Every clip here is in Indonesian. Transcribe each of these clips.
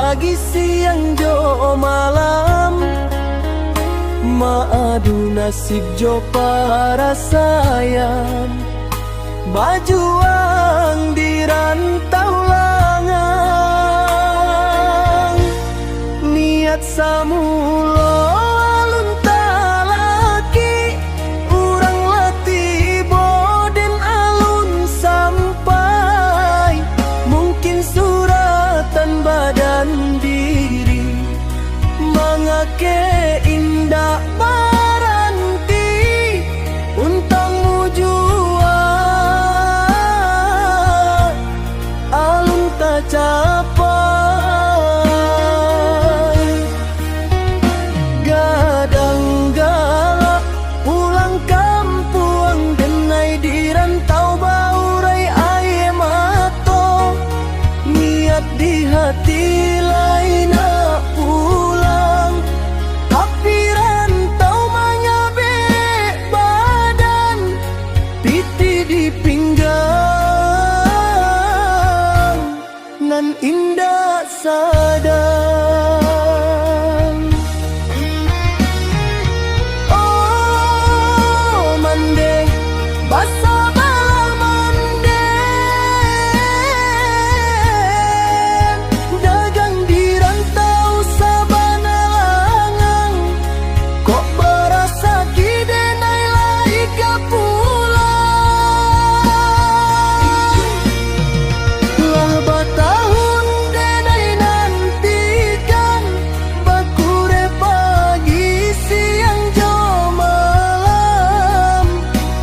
pagi, siang jo malam, maadu nasib jo para sayang, bajuang di rantau langang, niat samulo alun talaki, urang lati boden alun sampai, mungkin suratan badan diri mangake indah baranti, untangmu jua alun tak capai. Gadang galak pulang kampung, denai di rantau baurai aye mato, niat di hati lain nak pulang, tapi rantau manyabe badan, piti di pinggang, nan indah sadang. Oh mande, basa bala mande, dagang di rantau sabana langang, kok berasa kidenai lai ka pulang. Lah batahun denai nantikan, bakure pagi siang jo malam,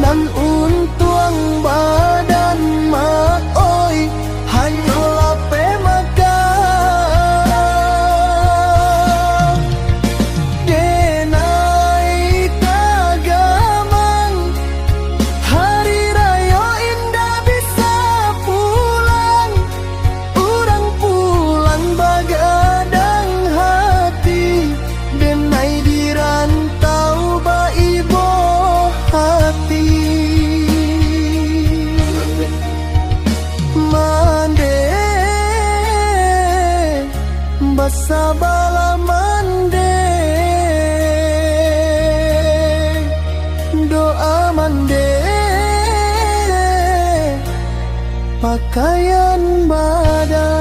nan untuang badan maoi hanya lape makan. Denai tagamang, hari raya indah bisa pulang, urang pulang bagadang hati, denai di rantau baibo hati. Mande, basa bala mande, doa mande, pakaian badan.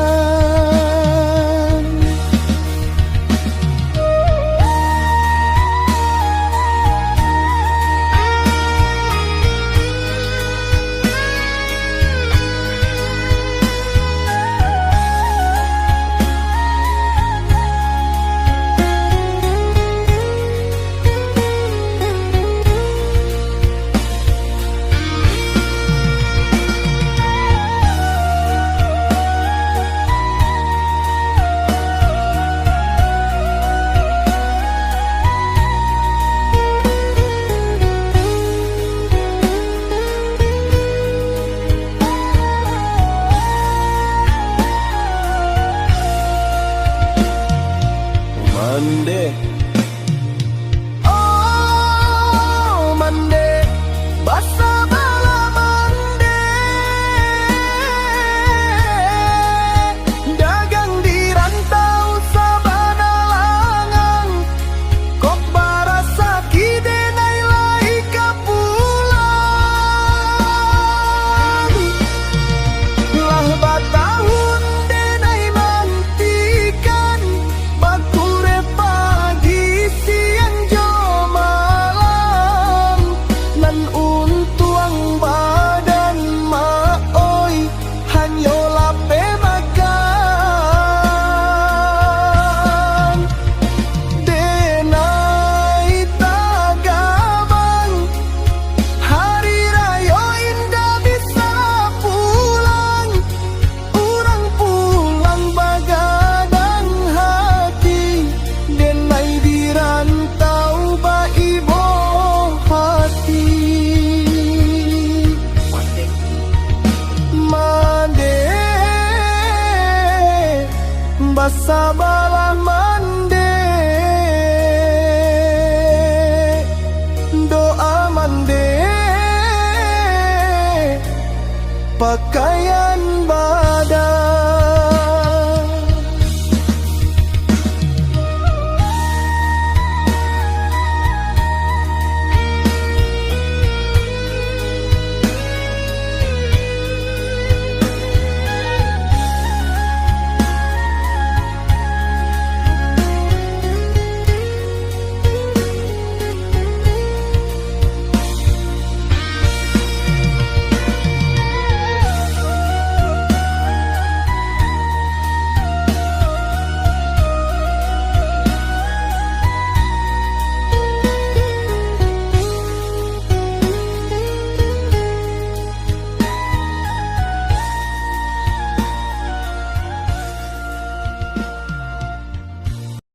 Mande, oh mande, basa bala mande, dagang di rantau sabana langang, kok barasa kidenai lai ka pulang. Lah batahun denai mantikan, bakure pagi siang jo malam, nan untuang badan maoi hanyo lape makan. Denai tagamang, hari raya indah bisa pulang, urang pulang bagadang hati, denai di rantau baibo hati. Mande, basa bala mande, doa mande, pakaian